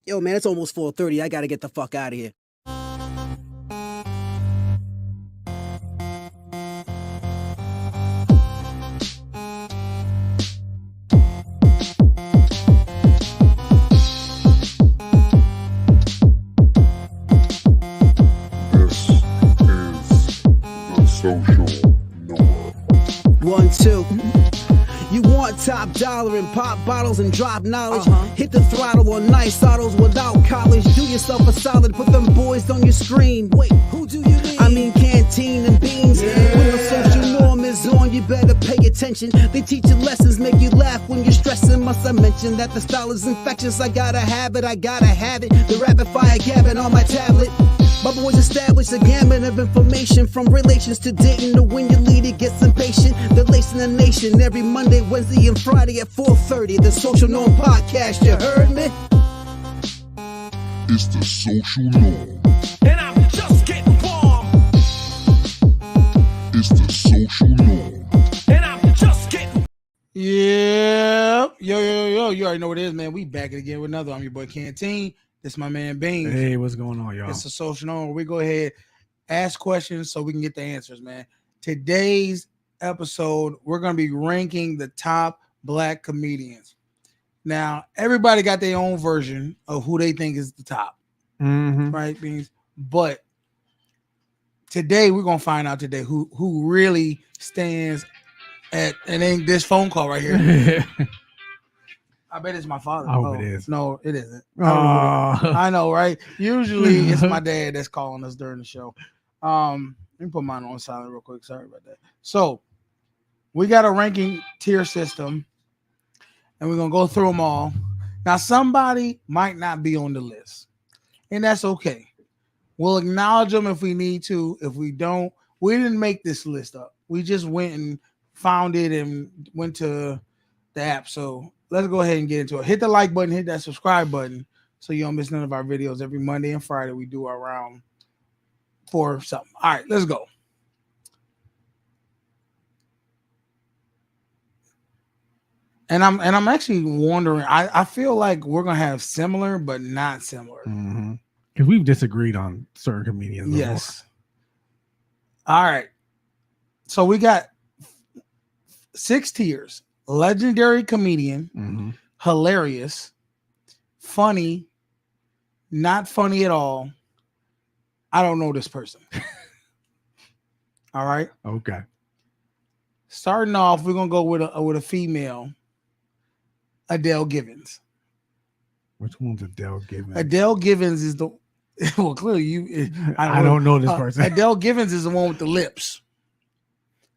Yo, man, it's almost 4:30. I gotta get the fuck out of here. This is the Social Norm. 1, 2. You want top dollar and pop bottles and drop knowledge. Hit the throttle on nice autos without college. Do yourself a solid, put them boys on your screen. Wait, who do you mean? I mean canteen and beans. When the social norm is on, you better pay attention. They teach you lessons, make you laugh when you're stressing. Must I mention that the style is infectious? I gotta have it, I gotta have it. The rapid fire gabbing on my tablet. My boys established a gamut of information from relations to dating to when your leader gets impatient. They're lacing the nation every Monday, Wednesday, and Friday at 4:30. The Social Norm Podcast, you heard me? It's the Social Norm. And I'm just getting warm. It's the Social Norm. And I'm just getting. Yeah. Yo. You already know what it is, man. We back again with another. I'm your boy Canteen. This my man Beans. Hey, what's going on, y'all? It's a social norm. We go ahead, ask questions so we can get the answers, man. Today's episode, we're going to be ranking the top black comedians. Now, everybody got their own version of who they think is the top, right, Beans? But today, we're going to find out today who really stands at, and ain't this phone call right here. I bet it's my father. I hope it is. No, it isn't. Oh. I know, right? Usually it's my dad that's calling us during the show. Let me put mine on silent real quick. Sorry about that. So we got a ranking tier system, and we're gonna go through them all. Now, somebody might not be on the list, and that's okay. We'll acknowledge them if we need to. If we don't, we didn't make this list up. We just went and found it and went to the app. So let's go ahead and get into it. Hit the like button, hit that subscribe button so you don't miss none of our videos. Every Monday and Friday, we do our round for something. All right, let's go. And I'm actually wondering, I feel like we're gonna have similar but not similar. Because we've disagreed on certain comedians. Yes. All right. So we got 6 tiers. Legendary comedian, hilarious, funny, not funny at all. I don't know this person. All right. Okay. Starting off, we're gonna go with a female, Adele Givens. Which one's Adele Givens? Adele Givens is the well, clearly you. I don't know this person. Adele Givens is the one with the lips.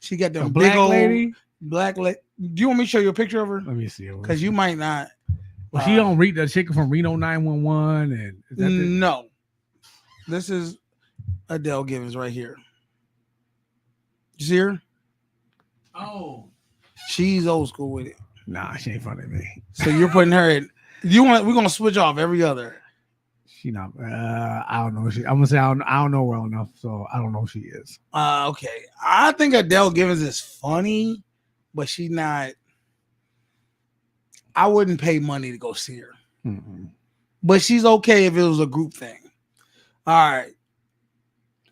She got the black big old lady. Black lady. Do you want me to show you a picture of her? Let me see. Because you might not. Well, she don't read the chick from Reno 911, and is that No, this is Adele Givens right here. You see her? Oh, She's old school with it. nah, she ain't funny to me. So you're putting her in. You want? We're gonna switch off every other. She not. I don't know. I'm gonna say I don't know well enough, so I don't know who she is. Okay, I think Adele Givens is funny, but she's not. I wouldn't pay money to go see her, but she's okay if it was a group thing. All right,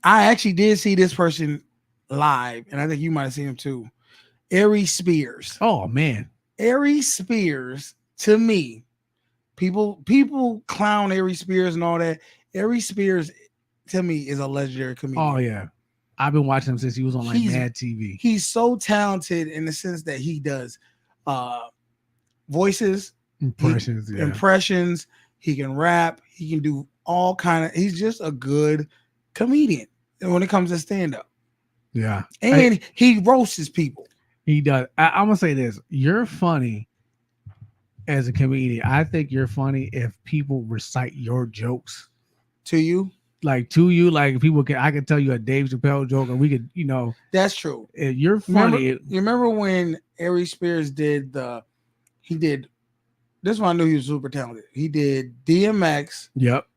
I actually did see this person live, and I think you might have seen him too. Ari Spears. Oh man, Ari Spears, to me, people clown Ari Spears and all that. Ari Spears, to me, is a legendary comedian. oh yeah, I've been watching him since he was on like Mad TV. He's so talented in the sense that he does voices, impressions. He can rap. He can do all kind of. He's just a good comedian when it comes to stand up. Yeah, and he roasts his people. He does. I'm gonna say this: you're funny as a comedian. I think you're funny if people recite your jokes to you. Like people can. I can tell you a Dave Chappelle joke, and we could, That's true. You're funny. You remember when Ari Spears did he did. This one I knew he was super talented. He did DMX. Yep.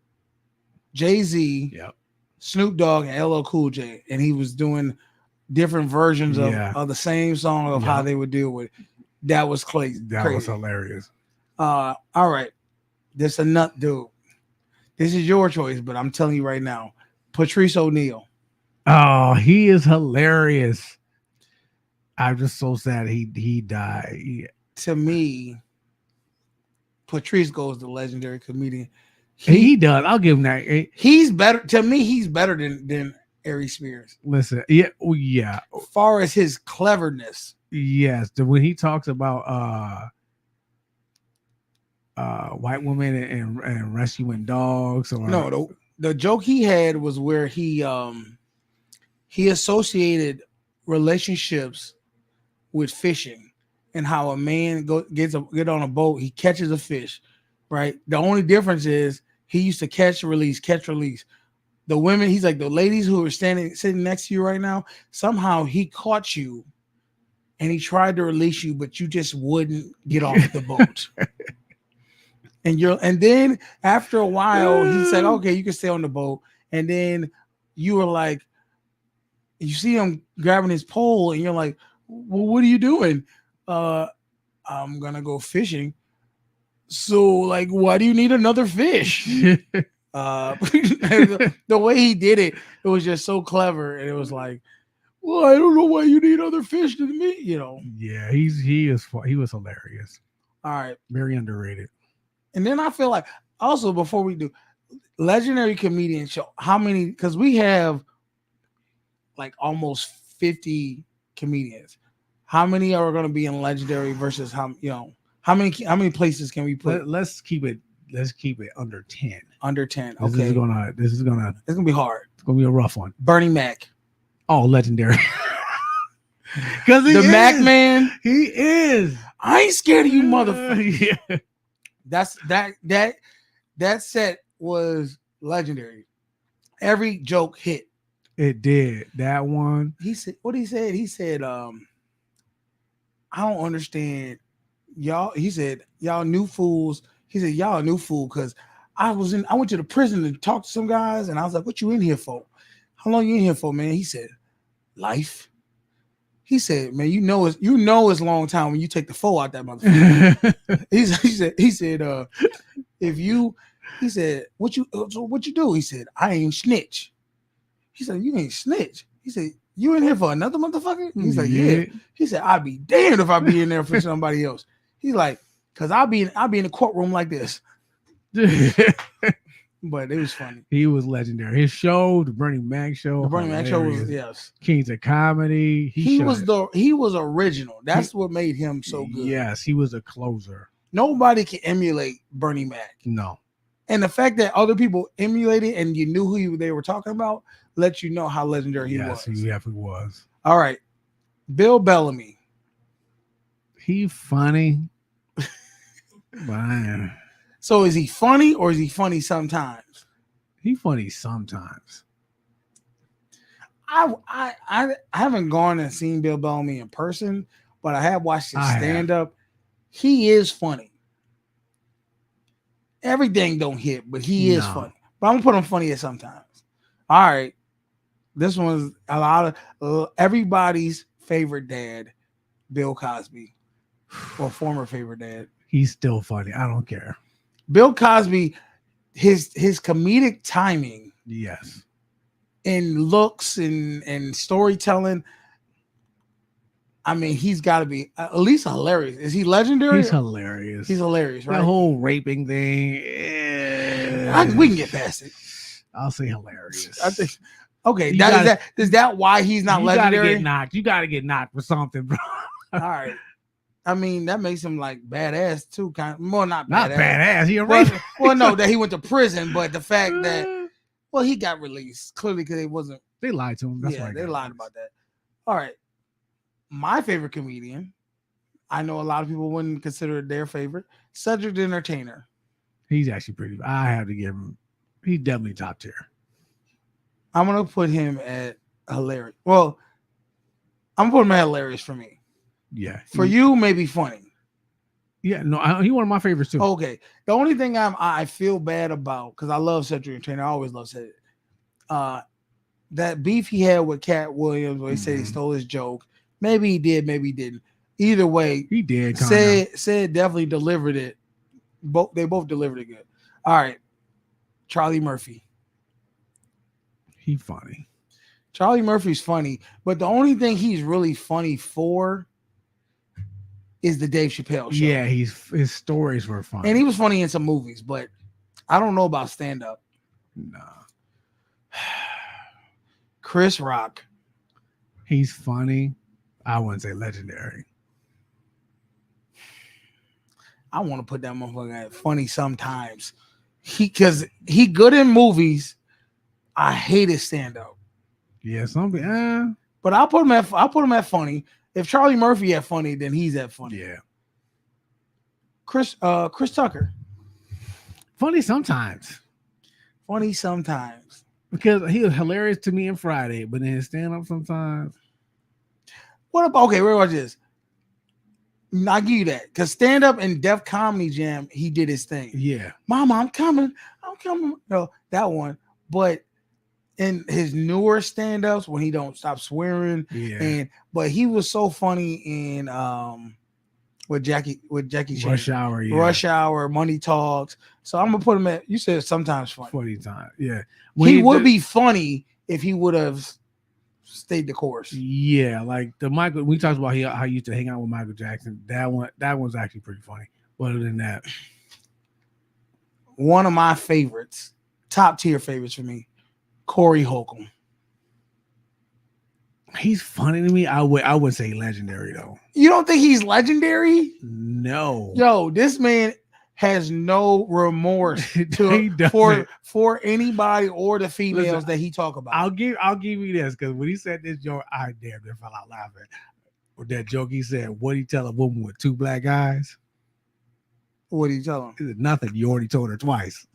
Jay-Z. Yep. Snoop Dogg and LL Cool J, and he was doing different versions of the same song of how they would deal with it. That was crazy. That was hilarious. All right. This a nut dude. This is your choice, but I'm telling you right now, Patrice O'Neal. Oh, he is hilarious. I'm just so sad he died. To me, Patrice goes the legendary comedian. He does. I'll give him that. He's better. To me, he's better than Ari Spears. Listen, yeah, yeah. As far as his cleverness. Yes, when he talks about white women and rescuing dogs, or no, the joke he had was where he associated relationships with fishing, and how a man get on a boat, he catches a fish, right? The only difference is he used to catch, release. The women, he's like, the ladies who are sitting next to you right now, somehow he caught you and he tried to release you, but you just wouldn't get off the boat. And then after a while, he said, okay, you can stay on the boat. And then you were like, you see him grabbing his pole, and you're like, well, what are you doing? I'm gonna go fishing. So, like, why do you need another fish? The way he did it, it was just so clever, and it was like, well, I don't know why you need other fish than me, you know. Yeah, he was hilarious. All right, very underrated. And then I feel like also, before we do legendary comedian show, how many? Because we have like almost 50 comedians. How many are going to be in legendary versus how many places can we put? Let's keep it under 10. Under 10. This Okay. It's gonna be hard. It's gonna be a rough one. Bernie Mac. Oh, legendary. Because the Mac man. He is. I ain't scared of you, motherfucker. Yeah. That set was legendary. Every joke hit. It did. That one. He said, what he said? He said, I don't understand y'all. He said, y'all new fools. He said, y'all a new fool because I went to the prison to talk to some guys, and I was like, what you in here for? How long you in here for, man? He said, life. He said, man, you know it's a long time when you take the foe out that motherfucker. he said, he said, what you do? He said, I ain't snitch. He said, you ain't snitch. He said, you in here for another motherfucker? He's like, yeah. He said, I'd be damned if I be in there for somebody else. He's like, cause I'll be in the courtroom like this. But it was funny. He was legendary. His show, the Bernie Mac show. The Bernie Mac show was, yes. Kings of Comedy. He was original. That's what made him so good. Yes, he was a closer. Nobody can emulate Bernie Mac. No. And the fact that other people emulated and you knew who they were talking about lets you know how legendary he was. Yes, he definitely was. All right. Bill Bellamy. He funny. Man. So is he funny or is he funny sometimes? He funny sometimes. I haven't gone and seen Bill Bellamy in person, but I have watched his stand-up. He is funny. Everything don't hit, but he is funny. But I'm gonna put him funny at sometimes. All right. This one's a lot of everybody's favorite dad, Bill Cosby, or former favorite dad. He's still funny. I don't care. Bill Cosby, his comedic timing, yes, and looks and storytelling. I mean, he's got to be at least hilarious. Is he legendary? He's hilarious. He's hilarious, right? That whole raping thing. We can get past it. I'll say hilarious. I think. Okay, is that why he's not legendary? You gotta get knocked for something, bro. All right. I mean, that makes him like badass too, kind of. Well, not badass. He a rapist. Well, no, that he went to prison, but the fact that he got released clearly because they lied to him. That's right. They lied about that. All right. My favorite comedian, I know a lot of people wouldn't consider it their favorite, Cedric the Entertainer. He's actually pretty. I have to give him. He's definitely top tier. I'm gonna put him at hilarious. Well, I'm gonna put him at hilarious for me. Yeah. For you, maybe funny. Yeah, no, he's one of my favorites too. Okay. The only thing I feel bad about, because I love Cedric the Entertainer, I always love Cedric. That beef he had with Cat Williams, where he said he stole his joke. Maybe he did, maybe he didn't. Either way, he did. Said definitely delivered it. They both delivered it good. All right. Charlie Murphy. He funny. Charlie Murphy's funny, but the only thing he's really funny for is the Dave Chappelle show. Yeah, his stories were funny. And he was funny in some movies, but I don't know about stand up. Nah. Chris Rock. He's funny. I wouldn't say legendary. I want to put that motherfucker at funny sometimes. Because he good in movies. I hate his stand up. Yeah, But I'll put him at funny. If Charlie Murphy at funny, then he's at funny. yeah. Chris Tucker. Funny sometimes. Funny sometimes. Because he was hilarious to me in Friday, but in his stand-up sometimes. What about wait, watch this. I'll give you that. Because stand up and Def Comedy Jam, he did his thing. Yeah. Mama, I'm coming. No, that one. But in his newer stand-ups when he don't stop swearing, but he was so funny in with Jackie Chan. Rush Hour, yeah. Rush Hour, Money Talks. So I'm gonna put him at, you said sometimes funny. Funny time, yeah. He would be funny if he would have stayed the course. Yeah, like the Michael, we talked about how he used to hang out with Michael Jackson. That one's actually pretty funny. But other than that, one of my favorites, top tier favorites for me, Corey Holcomb. He's funny to me. I would say legendary though. You don't think he's legendary? No. Yo, this man has no remorse for anybody or the females that he talk about. I'll give you this, because when he said this joke, I damn near fell out laughing. With that joke, he said, "What do you tell a woman with two black eyes?" What do you tell him? He said, "Nothing. You already told her twice."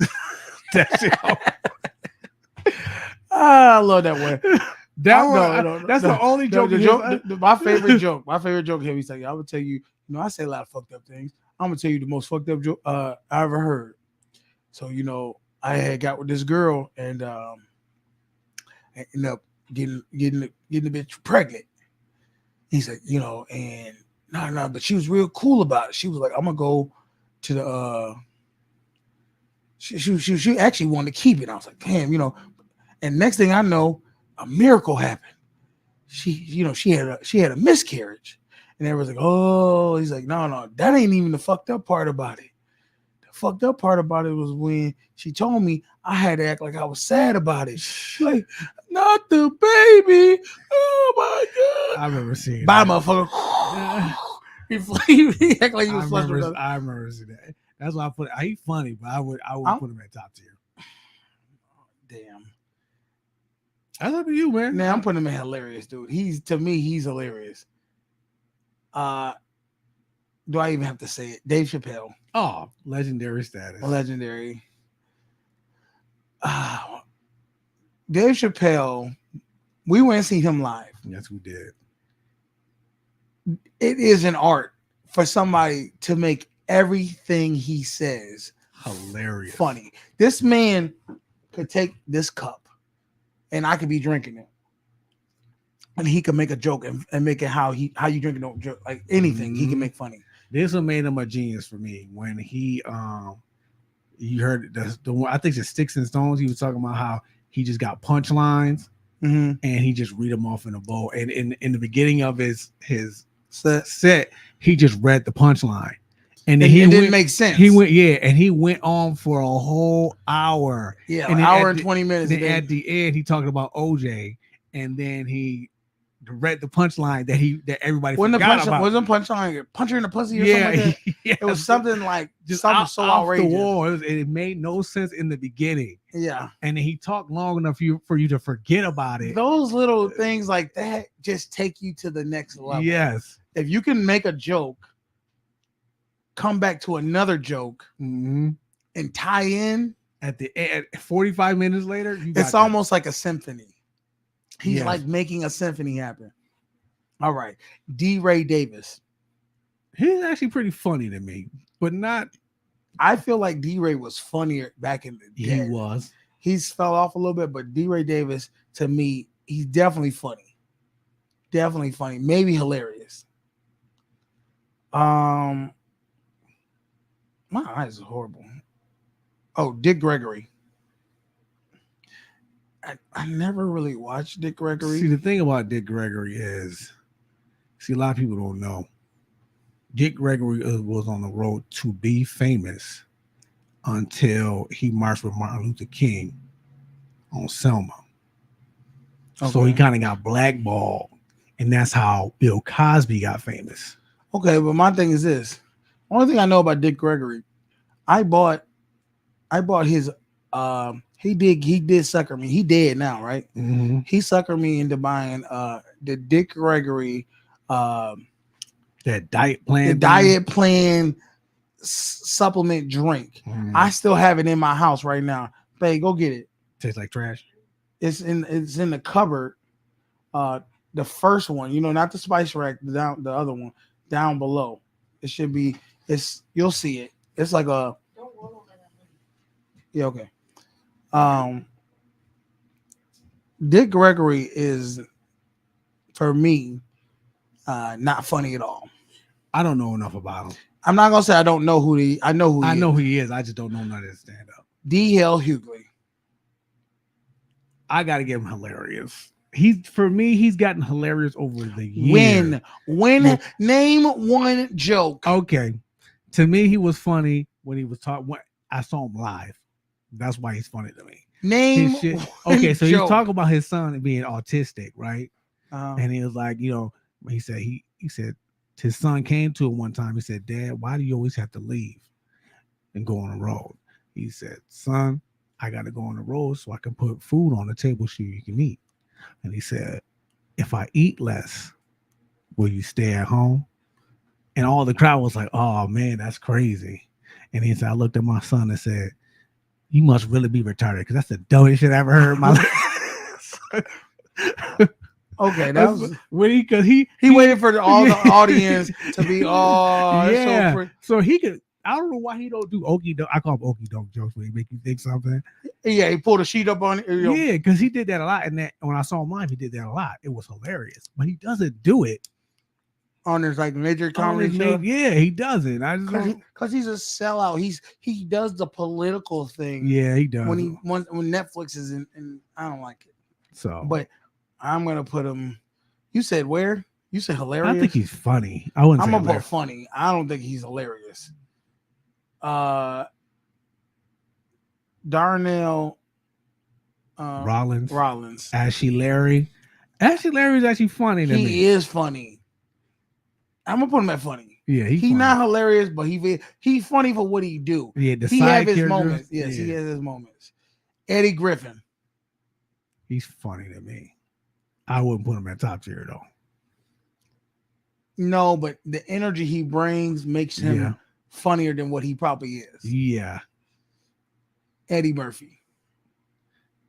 That's it. I love that one. That's the only joke. My favorite joke. My favorite joke here. He's like, I would tell you. I say a lot of fucked up things. I'm gonna tell you the most fucked up joke I ever heard. So I had got with this girl and ended up getting the bitch pregnant. He's like, and no, but she was real cool about it. She was like, I'm gonna go to the. She actually wanted to keep it. I was like, damn, And next thing I know, a miracle happened. She had a miscarriage. And everyone's like, oh, he's like, no, that ain't even the fucked up part about it. The fucked up part about it was when she told me I had to act like I was sad about it. Like, not the baby. Oh my God. I remember seeing Bye, that. motherfucker. he act like he was flustered. I remember seeing that. That's why I put it. He's funny, but I would put him at top tier. Damn. That's up to you, man. Now I'm putting him in hilarious, dude. He's hilarious. Do I even have to say it? Dave Chappelle. Oh, legendary status. Legendary. Dave Chappelle, we went and see him live. Yes, we did. It is an art for somebody to make everything he says hilarious, funny. This man could take this cup and I could be drinking it. And he can make a joke and make it how you drink a joke, like anything he can make funny. This one made him a genius for me when he you heard the one, I think it's Sticks and Stones. He was talking about how he just got punchlines and he just read them off in a bowl. And in the beginning of his set, he just read the punchline. And then it didn't make sense. He went on for a whole hour. Yeah, and an hour and 20 minutes. Then at the end, he talked about OJ, and then he read the punchline that everybody forgot about. Wasn't punchline punch her in the pussy or something like that? Yeah. It was something like just something so outrageous. The wall. It made no sense in the beginning. Yeah, and then he talked long enough for you to forget about it. Those little things like that just take you to the next level. Yes, if you can make a joke, come back to another joke, and tie in at the end. 45 minutes later, it's almost like a symphony. He's like making a symphony happen. All right. D. Ray Davis. He's actually pretty funny to me, but not. I feel like D. Ray was funnier back in the day. He was. He's fell off a little bit, but D. Ray Davis, to me, he's definitely funny. Definitely funny. Maybe hilarious. My eyes are horrible. Oh, Dick Gregory. I never really watched Dick Gregory. See, the thing about Dick Gregory is, a lot of people don't know. Dick Gregory was on the road to be famous until he marched with Martin Luther King on Selma. So he kind of got blackballed, and that's how Bill Cosby got famous. Okay, but my thing is this. Only thing I know about Dick Gregory, I bought his he did sucker me. He dead now, right? Mm-hmm. He suckered me into buying the Dick Gregory that diet plan. The diet plan supplement drink. I still have it in my house right now. Babe, go get it. Tastes like trash. It's in the cupboard. The first one, not the spice rack, the other one down below. It should be. You'll see it. It's like a. Yeah. Okay. Dick Gregory is, for me, not funny at all. I don't know enough about him. I'm not gonna say I don't know who I know who he is. I just don't know none of his stand up. D.L. Hughley. I gotta give him hilarious. He's gotten hilarious over the years. When name one joke. Okay. To me, he was funny when he was talking. I saw him live. That's why he's funny to me. Name okay, so joke. he's talking about his son being autistic, right? And he was like, he said his son came to him one time. He said, "Dad, why do you always have to leave and go on the road?" He said, "Son, I got to go on the road so I can put food on the table so you can eat." And he said, "If I eat less, will you stay at home?" And all the crowd was like, "Oh man, that's crazy." And he said, I looked at my son and said, "You must really be retarded because that's the dumbest shit I ever heard in my life." Okay, that was when he waited for all the audience to be yeah. So he could. I don't know why he don't do okey doke. I call him okey doke jokes when he make you think something. Yeah, he pulled a sheet up on it. Yeah, because he did that a lot. And that when I saw him live, he did that a lot. It was hilarious, but he doesn't do it on his like major comedy show. Yeah, he doesn't. I just because he's a sellout. He does the political thing. Yeah, he does. When Netflix is in, and I don't like it. So, but I'm gonna put him. You said where? You said hilarious. I think he's funny. I'm gonna put funny. I don't think he's hilarious. Darnell Rollins. Ashley Larry is actually funny to me. He is funny. I'm gonna put him at funny. Yeah, he's not hilarious, but he's funny for what he do. Yeah, he have his moments. Yes, he has his moments. Eddie Griffin. He's funny to me. I wouldn't put him at top tier though. No, but the energy he brings makes him funnier than what he probably is. Yeah. Eddie Murphy.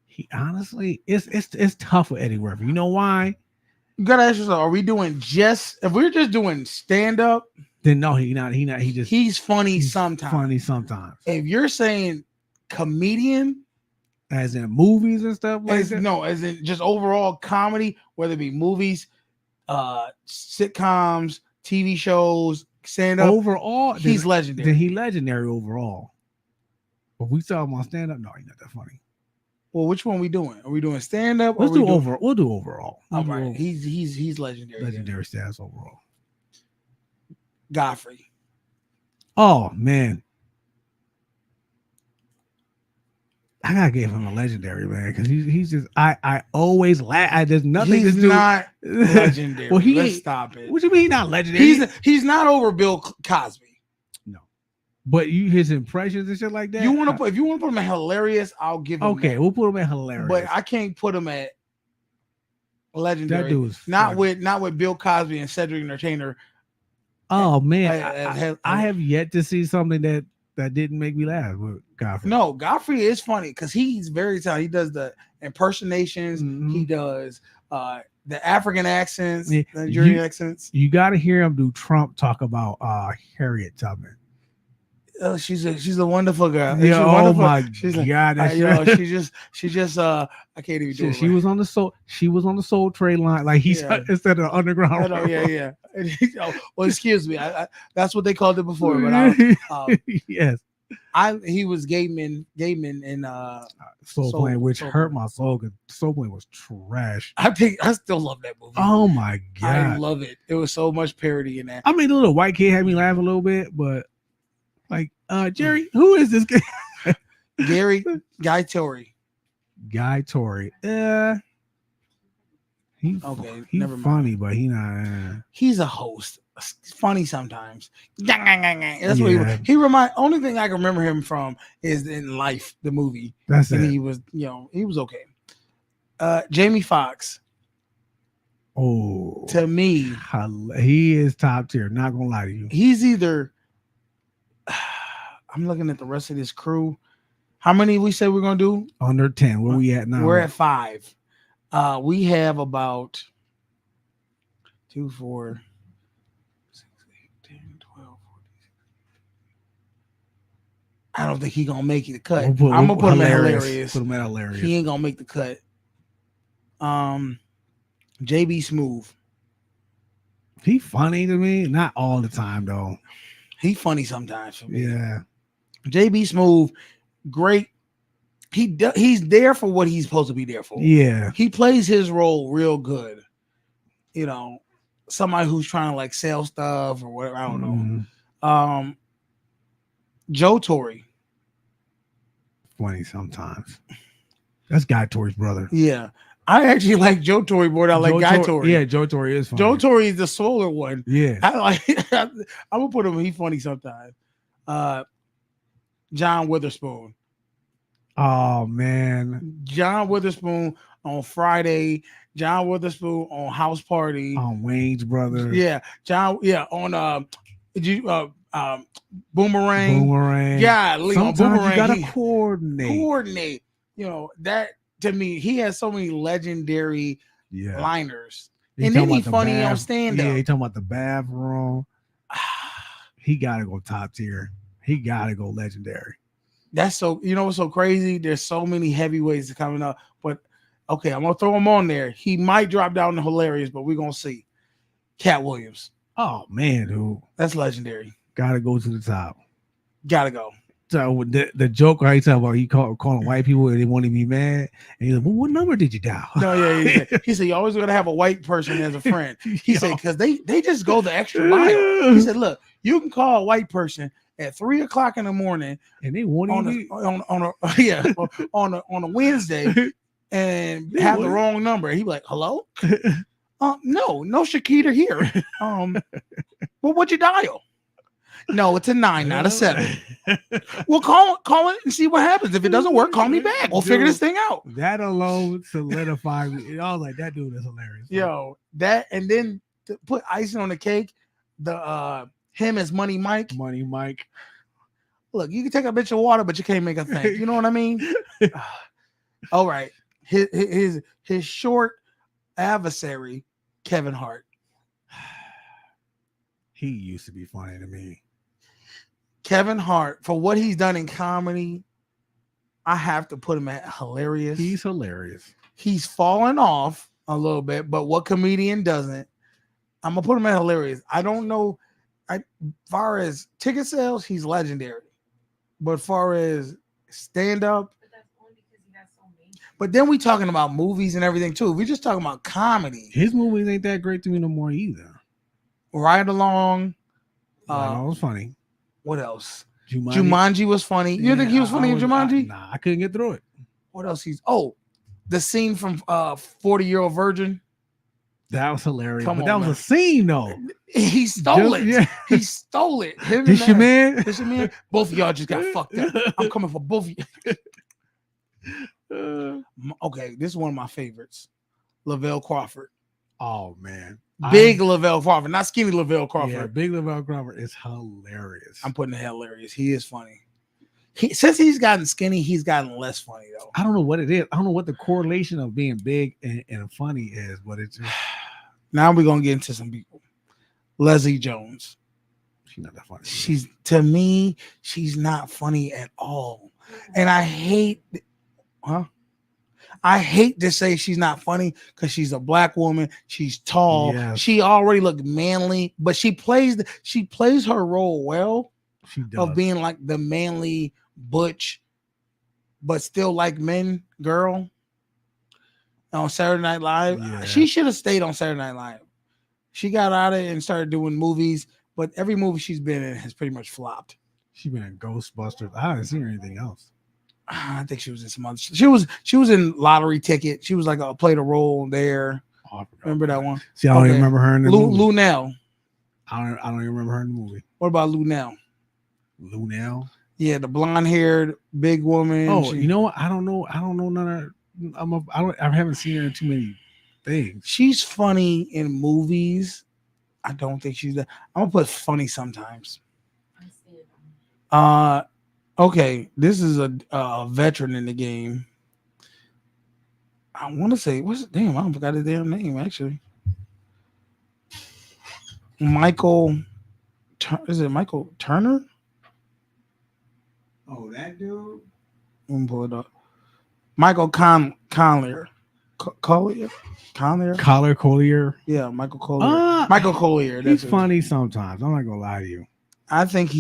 He honestly, it's tough with Eddie Murphy. You know why? You gotta ask yourself: are we doing if we're just doing stand up? Then no, he's just he's funny sometimes. Funny sometimes. If you're saying comedian, as in movies and stuff like that, no, as in just overall comedy, whether it be movies, sitcoms, TV shows, stand up. Overall, he's legendary. Then he's legendary overall. But we saw him on stand up. No, he's not that funny. Well, which one are we doing? Are we doing stand up? Let's do overall. We'll do overall. All right. He's legendary. Legendary status overall. Godfrey. Oh man. I gotta give him a legendary, man, because he's just I always laugh. There's nothing he's to do. Not legendary. Well, let's stop it. What you mean he's not legendary? He's not over Bill Cosby. No, but his impressions and shit like that. If you want to put him at hilarious, I'll give him. Okay, we'll put him at hilarious. But I can't put him at legendary. That dude's not with Bill Cosby and Cedric Entertainer. Oh man, I have yet to see something that didn't make me laugh with Godfrey. No, Godfrey is funny because he's very talented. He does the impersonations. Mm-hmm. He does the African accents, the Nigerian accents. You got to hear him do Trump talk about Harriet Tubman. Oh, she's a wonderful girl. Yeah, oh my she's God, like, she just I can't even do it. She was on the Soul Train line, like instead of Underground. Yeah. Well, excuse me, that's what they called it before. But yes, he was gaming in Soul Soul- Plane, which Soul hurt Plane. my soul because Soul Plane was trash. I still love that movie. Oh my I god! love it. It was so much parody in that. I mean, the little white kid had me laugh a little bit, but like, Jerry, who is this guy? Guy Tori. Guy Tori. He Okay, he's never mind. funny, but he not. He's a host. He's funny sometimes. That's what Yeah. he remind. Only thing I can remember him from is in Life, the movie. That's And it. he was, he was okay. Jamie Foxx, Oh, to me, he is top tier. Not gonna lie to you. he's either. I'm looking at the rest of this crew. How many we said we're gonna do? Under 10. Where we at now? We're at 5. We have about 2, 4, 6, 8, 10, 12, 14. I don't think he gonna make the cut. I'm gonna put him at hilarious. Put him at hilarious. He ain't gonna make the cut. JB Smooth. He funny to me. Not all the time though. He funny sometimes for me. Yeah. JB Smooth, great. He's there for what he's supposed to be there for. Yeah. He plays his role real good. Somebody who's trying to like sell stuff or whatever. I don't know. Mhm. Joe Torre. Funny sometimes. That's Guy Tori's brother. Yeah. I actually like Joe Torre more than I like Guy Torre. Yeah, Joe Torre is funny. Joe Torre is the swoller one. Yeah. I like. I'm gonna put him. He's funny sometimes. John Witherspoon. Oh man. John Witherspoon on Friday. John Witherspoon on House Party. On Wayne's brother. Yeah, John. Yeah, on Boomerang. Boomerang. Yeah, on Sometimes Boomerang. you gotta he- coordinate. That to me, he has so many legendary Yeah. liners. He And then talking he about the funny on stand-up. Yeah, he talking about the bathroom. He gotta go top tier. He gotta go legendary. That's so. What's so crazy? There's so many heavyweights coming up. But okay, I'm gonna throw him on there. He might drop down to hilarious, but we're gonna see. Cat Williams. Oh man, dude. That's legendary. Gotta go to the top. Gotta go. So the joke how he talking about he calling white people and they want to be mad. And he's like, well, what number did you dial? No, yeah. He said you always gotta have a white person as a friend. He said because they just go the extra mile. He said, look, you can call a white person at 3:00 in the morning and they want on a Wednesday and They have the what? wrong number. He'd be like, hello? No Shakita here. Well, what'd you dial? No, it's a 9, not a 7. Well, call it and see what happens. If it doesn't work, call me back. We'll figure this thing out. That alone solidified me. I was like, that dude is hilarious. Yo, that and then to put icing on the cake, him as Money Mike. Money Mike. Look, you can take a bitch of water, but you can't make a thing. You know what I mean? All right. His short adversary, Kevin Hart. He used to be funny to me. Kevin Hart, for what he's done in comedy, I have to put him at hilarious. He's hilarious. He's fallen off a little bit, but what comedian doesn't? I'm gonna put him at hilarious. I don't know. Far as ticket sales, he's legendary. But far as stand up, But that's only because he got so many. but then we talking about movies and everything too. We just talking about comedy. His movies ain't that great to me no more either. Ride Along. It was funny. What else? Jumanji. Jumanji was funny. You think he was funny in Jumanji? Nah, I couldn't get through it. What else? The scene from 40-Year-Old Virgin. That was hilarious. Come But on, that was man. a scene though. He stole Just- it. yeah. He stole it. Him and This your that- man? This your man. Both of y'all just got fucked up. I'm coming for both of you. Okay, this is one of my favorites. Lavelle Crawford. Oh man. Big Lavelle Crawford, not skinny Lavelle Crawford. Yeah, Big Lavelle Crawford is hilarious. I'm putting it hilarious. He is funny. Since he's gotten skinny, he's gotten less funny though. I don't know what it is. I don't know what the correlation of being big and funny is, but it's just Now we're gonna get into some people. Leslie Jones. she's not that funny. To me, she's not funny at all. And I hate to say she's not funny because she's a black woman. She's tall. Yes. She already looked manly, but she plays her role well. She does. of being like the manly butch, but still like men girl on Saturday Night Live. Yeah. She should have stayed on Saturday Night Live. She got out of it and started doing movies, but every movie she's been in has pretty much flopped. She been in Ghostbusters. I haven't seen her anything else. I think she was in some other. She was in Lottery Ticket. She was like played a role there. Oh, I forgot. Remember that one? See, I don't Okay. even remember her in the movie. Lunell. I don't even remember her in the movie. What about Lunell? Lunell. Yeah, the blonde-haired big woman. Oh, you know what? I don't know none of. I haven't seen her in too many things. She's funny in movies. I don't think she's that. I'm gonna put funny sometimes. Okay, this is a veteran in the game. I want to say I forgot his damn name actually. Michael, is it Michael Turner? Oh, that dude. Let me pull it up. Michael Collier. Collier. Yeah, Michael Collier. Michael Collier. He's That's funny sometimes. I'm not gonna lie to you. I think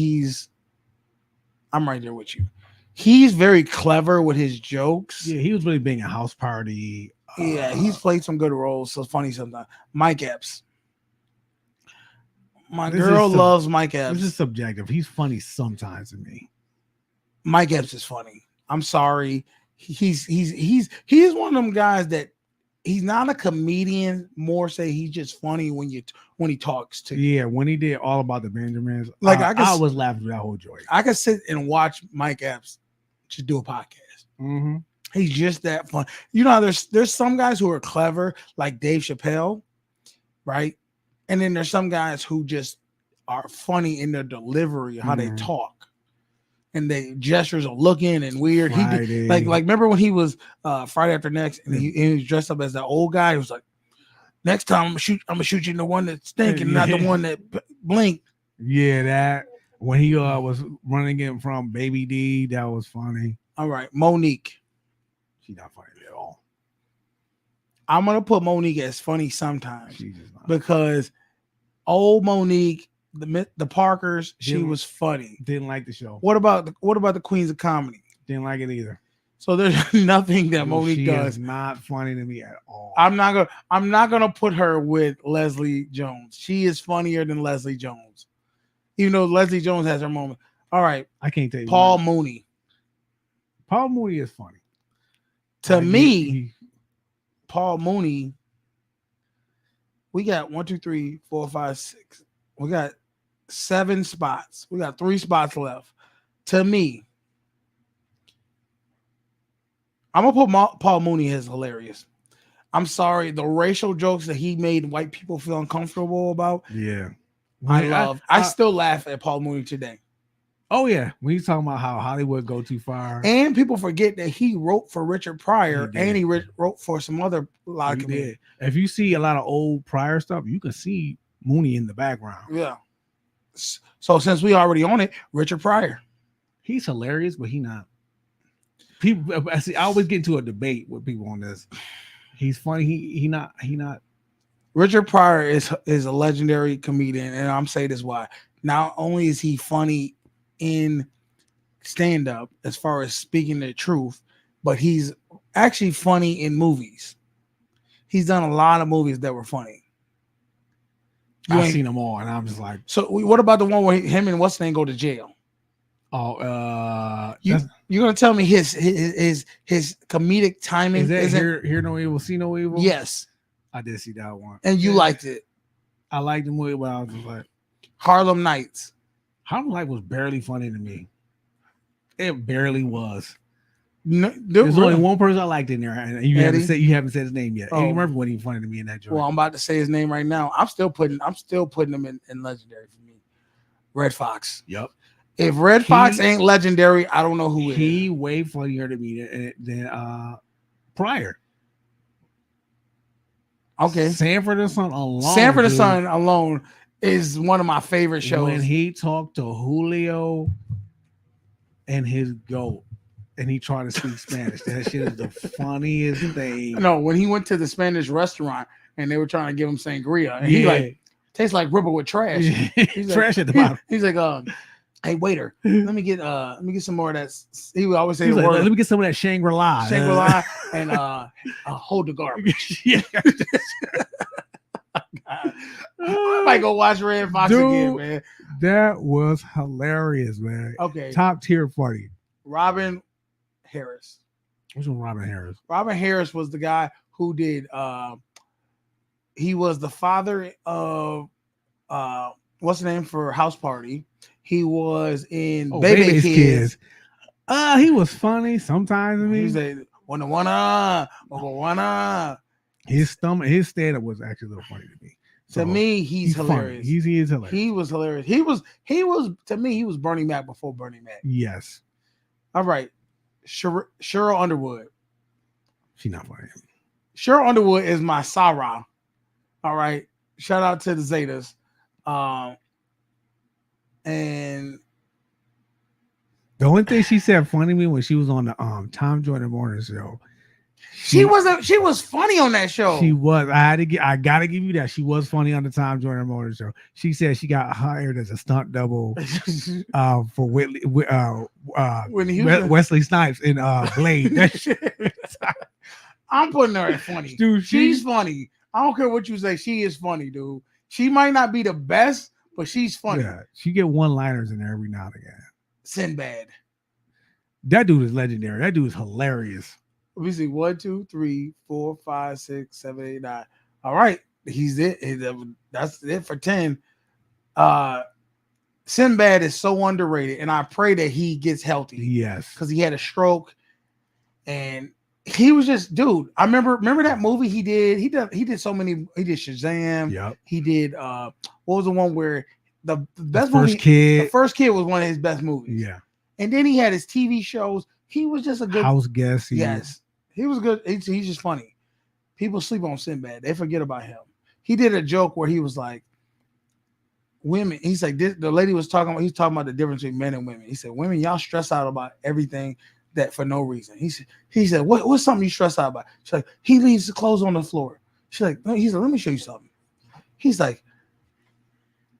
I'm right there with you. He's very clever with his jokes. Yeah, he was really big in House Party. Yeah, he's played some good roles. So funny sometimes. Mike Epps. My girl loves Mike Epps. This is subjective. He's funny sometimes to me. Mike Epps is funny. I'm sorry. He's one of them guys that he's not a comedian. More say he's just funny when he talks to you. Yeah, when he did All About the Benjamins, Like, I was laughing through that whole joint. I could sit and watch Mike Epps just do a podcast. Mm-hmm. He's just that fun. You know, there's some guys who are clever, like Dave Chappelle, right? And then there's some guys who just are funny in their delivery, how they talk. And they gestures are looking and weird. Friday. He did, like remember when he was Friday After Next and he was dressed up as that old guy. He was like, next time I'm gonna shoot you in the one that stink and not the one that blink. Yeah, that when he was running in from Baby D, that was funny. All right, Monique. She's not funny at all. I'm gonna put Monique as funny sometimes She's just not. because old Monique, the Parkers, she Didn't- was funny. Didn't like the show. What about the Queens of Comedy? Didn't like it either. So there's nothing that Monique she does. is not funny to me at all. I'm not gonna put her with Leslie Jones. She is funnier than Leslie Jones, even though Leslie Jones has her moment. All right, I can't tell you. Paul what. Mooney. Paul Mooney is funny. To Like, me, Paul Mooney. We got 1, 2, 3, 4, 5, 6. We got 7 spots. We got 3 spots left. To me, I'm gonna put Paul Mooney as hilarious. I'm sorry, the racial jokes that he made white people feel uncomfortable about. yeah. I still laugh at Paul Mooney today. Oh yeah, when he's talking about how Hollywood go too far. And people forget that he wrote for Richard Pryor He did. and he wrote for some other lot of He comedians. did. If you see a lot of old Pryor stuff, you can see Mooney in the background. Yeah. So since we already on it, Richard Pryor. He's hilarious, but he not. People, I always get into a debate with people on this. He's funny. He not. Richard Pryor is a legendary comedian, and I'm saying this why. Not only is he funny in stand-up as far as speaking the truth, but he's actually funny in movies. He's done a lot of movies that were funny. I've seen them all, and I'm just like, So what about the one where him and what's his name go to jail? oh, You're gonna tell me his comedic timing is that isn't? hear no evil, see no evil? Yes, I did see that one, and you liked it. I liked the movie, but I was just like, Harlem Nights. Harlem Nights was barely funny to me. It barely was. No, There's only one person I liked in there, and you haven't Eddie? said his name yet. Oh. You remember when he was funny to me in that joint? Well, I'm about to say his name right now. I'm still putting him in legendary for me. Red Fox. Yep. If Red Fox ain't legendary, I don't know who is. He way funnier to me than Pryor. Okay. Sanford and Son alone. Sanford and dude, Son alone is one of my favorite shows. When he talked to Julio and his goat, and he tried to speak Spanish, that shit is the funniest thing. No, when he went to the Spanish restaurant and they were trying to give him sangria, and he like tastes like rubber with trash. He's like- Trash at the bottom. He's like, Hey waiter, let me get some more of that. He would always say He was the like, word let me get some of that Shangri-La. Shangri-La and hold the garbage. Yeah. I might go watch Red Fox Dude, again, man. That was hilarious, man. Okay. Top tier funny. Robin Harris. Which one, Robin Harris? Robin Harris was the guy who did he was the father of what's the name for House Party. He was in Baby's Kids. He was funny sometimes. I mean, He was a one. His stand-up was actually a little funny to me. To me, he's hilarious. He is hilarious. He was hilarious. He was to me, he was Bernie Mac before Bernie Mac. Yes. All right. Cheryl Underwood. She's not funny. Cheryl Underwood is my Sarah. All right. Shout out to the Zetas. And the only thing she said funny to me when she was on the Tom Jordan Morning Show. She was funny on that show. She was. I gotta give you that. She was funny on the Tom Jordan Morning Show. She said she got hired as a stunt double for Whitley Wesley Snipes in Blade. That shit. I'm putting her at funny. Dude, she's funny. I don't care what you say. She is funny, dude. She might not be the best, but she's funny. Yeah, she get one-liners in there every now and again. Sinbad. That dude is legendary. That dude is hilarious. Let me see. 1, 2, 3, 4, 5, 6, 7, 8, 9. All right. He's it. That's it for 10. Sinbad is so underrated, and I pray that he gets healthy. Yes. Because he had a stroke, and he was just, dude. I remember that movie he did. He did so many. He did Shazam. Yep. He did what was the one where the best First movie? Kid. The First Kid was one of his best movies. Yeah. And then he had his TV shows. He was just a good House Guest. Yes. He was good. He's just funny. People sleep on Sinbad. They forget about him. He did a joke where he was like, women, he's like, the lady was talking about, he's talking about the difference between men and women. He said, women, y'all stress out about everything that for no reason. He said, what's something you stress out about? She's like, he leaves the clothes on the floor. She's like, he's like, let me show you something. He's like,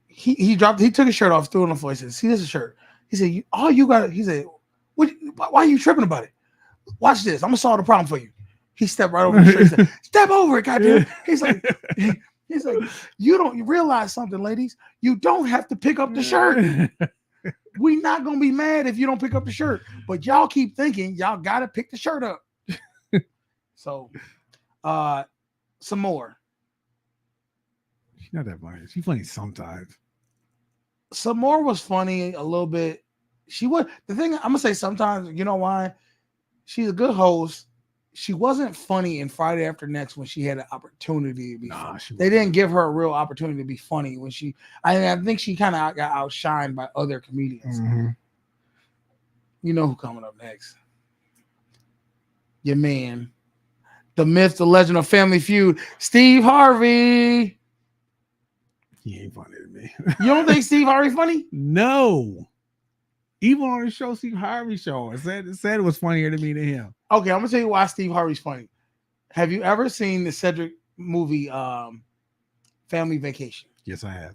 he took his shirt off, threw it on the floor. He said, see, this is a shirt. He said, he said, why are you tripping about it? Watch this. I'm gonna solve the problem for you. He stepped right over the shirt. He said, step over it, goddamn. He's like, you don't realize something, ladies. You don't have to pick up the shirt. We're not gonna be mad if you don't pick up the shirt, but y'all keep thinking y'all gotta pick the shirt up. So, some more. She's not that funny. She's funny sometimes. Some more was funny a little bit. She was the thing. I'm gonna say sometimes. You know why? She's a good host. She wasn't funny in Friday After Next when she had an opportunity to be funny. They didn't give her a real opportunity to be funny when I think she kind of got outshined by other comedians. Mm-hmm. You know who coming up next? Your man, the myth, the legend of Family Feud, Steve Harvey. He ain't funny to me. You don't think Steve Harvey funny? No. Even on the show, Steve Harvey show, it said it was funnier to me than him. Okay, I'm gonna tell you why Steve Harvey's funny. Have you ever seen the Cedric movie, Family Vacation? Yes, I have.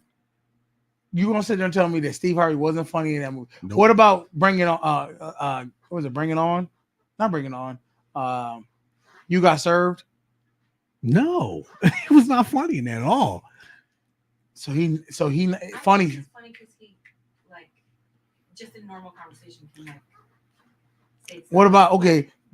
You gonna sit there and tell me that Steve Harvey wasn't funny in that movie? Nope. What about Bring It On? What was it? Bring It On? Not Bring It On. You Got Served? No, it was not funny in that at all. So he I funny. think it's funny because he like just in normal conversation can like say What about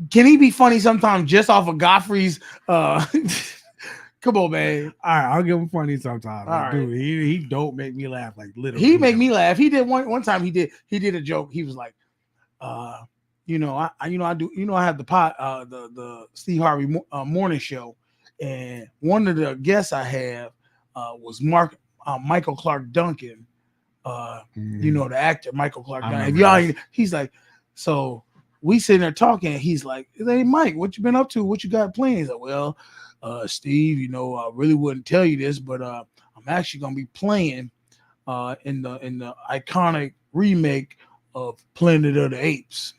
can he be funny sometimes just off of Godfrey's come on, man. All right, I'll give him funny sometimes. All right. Dude, he don't make me laugh, like literally. He make me laugh. He did one time he did a joke. He was like, I have the Steve Harvey morning show, and one of the guests I have was Michael Clark Duncan. You know, the actor Michael Clark Duncan. If y'all, he's like, so we sitting there talking, and he's like, hey Mike, what you been up to? What you got planned? He's like, well, Steve, I really wouldn't tell you this, but I'm actually gonna be playing in the iconic remake of Planet of the Apes.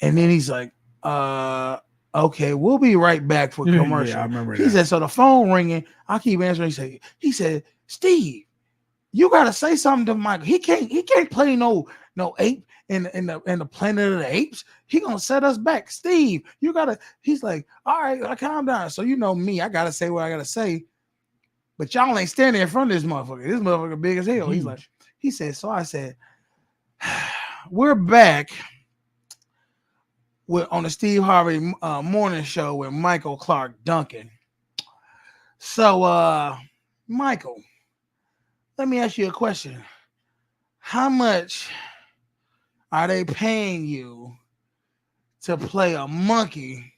And then he's like, okay, we'll be right back for commercial. Yeah, I remember he that. said, so the phone ringing, I keep answering. He said, Steve, You gotta say something to Michael. He can't play no ape in the Planet of the Apes. He gonna set us back. Steve, you gotta. He's like, all right, calm down. So you know me, I gotta say what I gotta say. But y'all ain't standing in front of this motherfucker. This motherfucker big as hell. He's like, he said. So I said, we're back on the Steve Harvey morning show with Michael Clark Duncan. So, Michael, let me ask you a question. How much are they paying you to play a monkey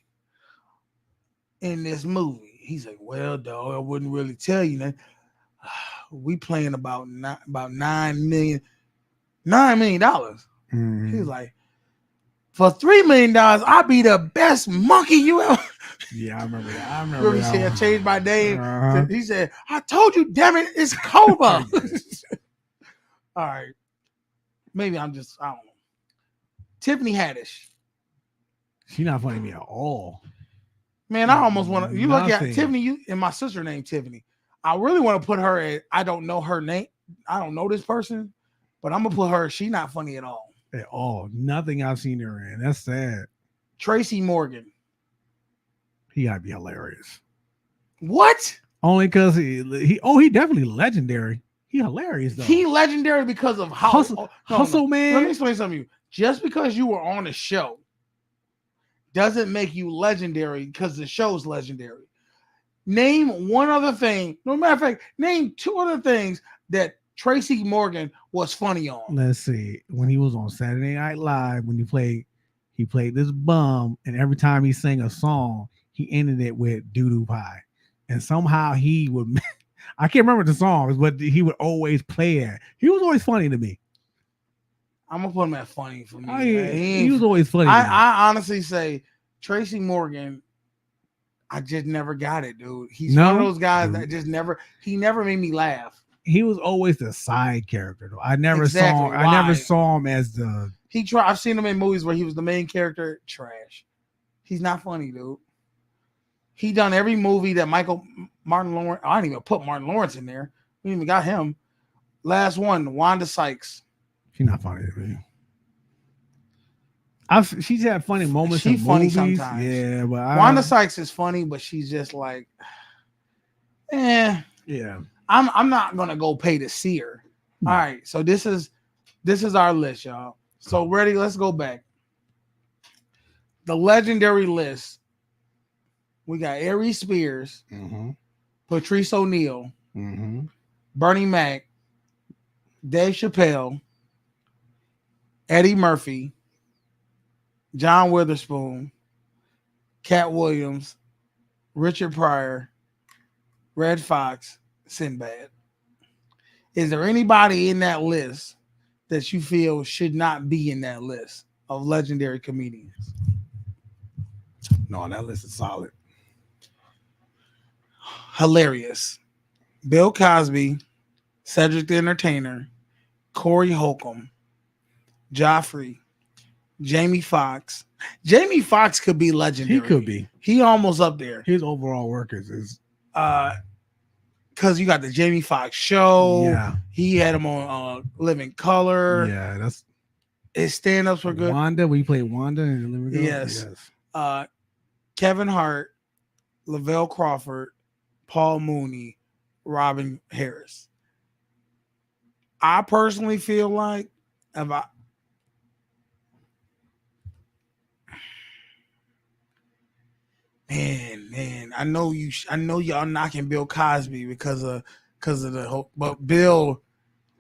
in this movie? He's like, well, dog, I wouldn't really tell you that. We playing about $9 million. He's like, for $3 million, I'll be the best monkey you ever. Yeah, I remember that. I remember He that said, one. change my name. He said, I told you, damn it, it's Cobra. All right. Maybe I don't know. Tiffany Haddish. She's not funny to me at all. Man, I almost want to. You look at Nothing. Tiffany, and my sister named Tiffany. I really want to put her at. I don't know her name. I don't know this person, but I'm gonna put her. She not funny at all. At all. Nothing I've seen her in. That's sad. Tracy Morgan. He gotta be hilarious. What? Only because he definitely legendary. He hilarious though. He legendary because of how Hustle Man. Let me explain something to you. Just because you were on a show doesn't make you legendary because the show's legendary. Name one other thing. No matter of fact, name two other things that Tracy Morgan was funny on. Let's see. When he was on Saturday Night Live, when he played this bum, and every time he sang a song, he ended it with doo-doo pie. And somehow he would, I can't remember the songs, but he would always play it. He was always funny to me. I'm gonna put him at funny for me. He was always funny. I honestly say Tracy Morgan, I just never got it, dude. He's one of those guys that just never made me laugh. He was always the side character though. I never Exactly. saw him as the I've seen him in movies where he was the main character. Trash. He's not funny, dude. He done every movie that Martin Lawrence. I didn't even put Martin Lawrence in there. We even got him. Last one, Wanda Sykes. She's not funny to me. She's had funny moments. She's in funny movies. sometimes. Yeah, but Wanda Sykes is funny, but she's just like, Yeah. I'm not gonna go pay to see her. All right, so this is our list, y'all. So ready? Let's go back. The legendary list. We got Aries Spears, Patrice O'Neal, Bernie Mac, Dave Chappelle, Eddie Murphy, John Witherspoon, Cat Williams, Richard Pryor, Red Fox, Sinbad. Is there anybody in that list that you feel should not be in that list of legendary comedians? No, that list is solid. Hilarious. Bill Cosby, Cedric the Entertainer, Corey Holcomb, Joffrey, Jamie Foxx. Jamie Foxx could be legendary. He could be. He almost up there. His overall work is because you got the Jamie Foxx show. Yeah. He had him on Living Color. Yeah, that's his stand-ups were good. Wanda, we played Wanda in Living Color. Yes. Kevin Hart, Lavelle Crawford, Paul Mooney, Robin Harris. I personally feel like man, I know y'all knocking Bill Cosby because of the whole, but Bill,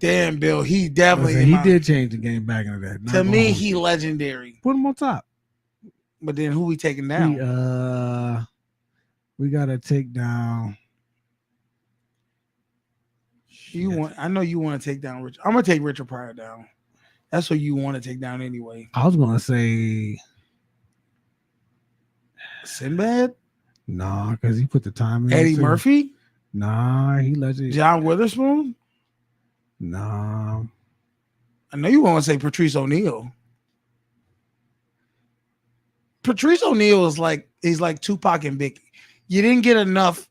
he definitely he did change the game back into that. To me, he legendary. Put him on top. But then who we taking down? We gotta take down. I know you want to take down Richard. I'm gonna take Richard Pryor down. That's what you want to take down anyway. I was gonna say Sinbad. Nah, because he put the time in. Eddie Murphy. Nah, he legendary. John Witherspoon. Nah. I know you want to say Patrice O'Neal. Patrice O'Neal he's like Tupac and Biggie. You didn't get enough,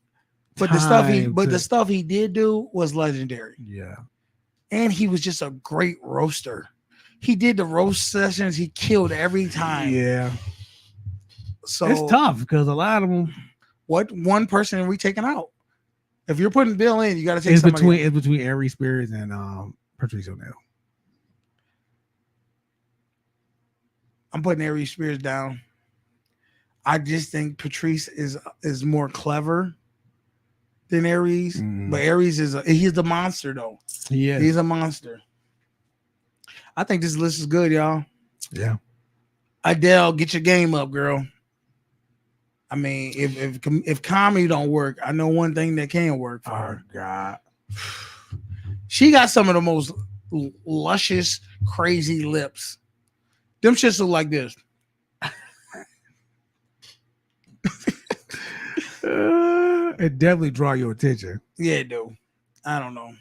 but the stuff he did do was legendary. Yeah. and he was just a great roaster. He did the roast sessions. He killed every time. Yeah. So It's tough because a lot of them. What one person are we taking out? If you're putting Bill in, you got to take It's somebody. it's between Aries Spears and Patrice O'Neal. I'm putting Aries Spears down. I just think Patrice is more clever than Aries, but Aries he's the monster though. Yeah, he's a monster. I think this list is good, y'all. Yeah. Adele, get your game up, girl. I mean, if comedy don't work, I know one thing that can work for her. God. She got some of the most luscious, crazy lips. Them shits look like this. It definitely draw your attention. Yeah, it do. I don't know.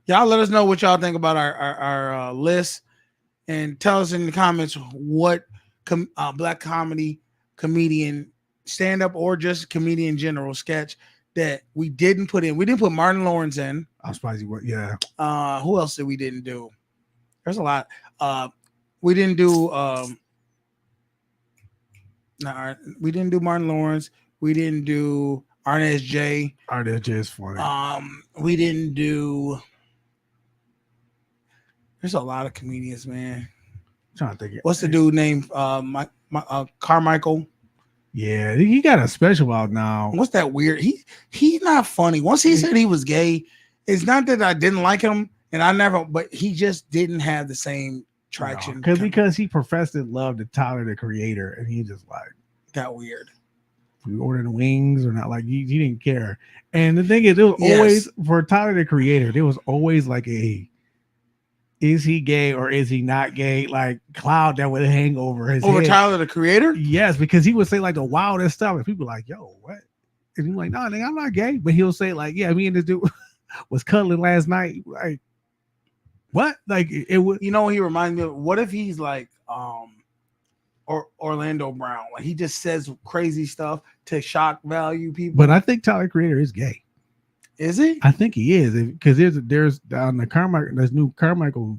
Y'all let us know what y'all think about our list, and tell us in the comments what black comedy comedian, stand-up, or just comedian general sketch that we didn't put in. We didn't put Martin Lawrence in. I'm surprised you were. Yeah. Who else did we didn't do? There's a lot. We didn't do we didn't do Martin Lawrence. We didn't do Arnez J. Arnez J is funny. We didn't do. There's a lot of comedians, man. I'm trying to think. What's the dude named Carmichael? Yeah, he got a special out now. What's that weird? He's not funny. Once he said he was gay, it's not that I didn't like him, and I never, but he just didn't have the same traction. No, because he professed his love to Tyler the Creator, and he just like got weird. We ordered the wings or not, like he didn't care. And the thing is, it was always for Tyler the Creator, there was always like is he gay or is he not gay? Like cloud that would hang over his head. Tyler the Creator? Yes, because he would say like the wildest stuff, and people were like, yo, what? And he's like, no, nigga, I'm not gay. But he'll say, like, yeah, me and this dude was cuddling last night. Like, what? Like it would, you know, he reminds me of, what if he's like or Orlando Brown? Like he just says crazy stuff to shock value people. But I think Tyler Creator is gay. Is he? I think he is, because there's on the Carmichael, this new Carmichael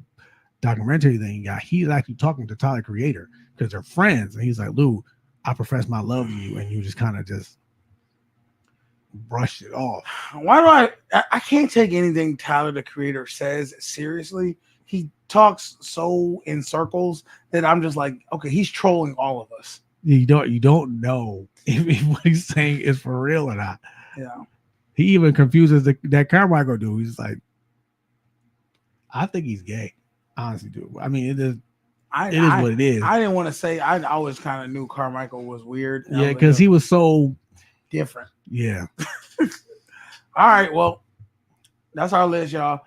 documentary thing he got. He's actually talking to Tyler Creator because they're friends, and he's like, Lou, I profess my love to you, and you just kind of just brushed it off. Why do I can't take anything Tyler the Creator says seriously. He talks so in circles that I'm just like, okay, he's trolling all of us. You don't know if what he's saying is for real or not. Yeah. He even confuses that Carmichael dude. He's like, I think he's gay. Honestly, dude. I mean, it is what it is. I didn't want to say. I always kind of knew Carmichael was weird. Yeah, because he was so different. Yeah. All right. Well, that's our list, y'all.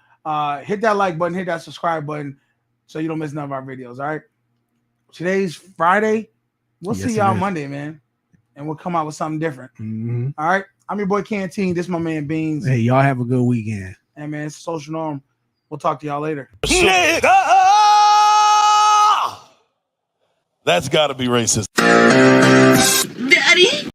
Hit that like button, hit that subscribe button, so you don't miss none of our videos. All right. Today's Friday. We'll see y'all Monday, man, and we'll come out with something different. Mm-hmm. All right. I'm your boy Canteen. This is my man Beans. Hey, y'all have a good weekend. And man, it's Social Norm. We'll talk to y'all later. Nigga! That's got to be racist. Daddy?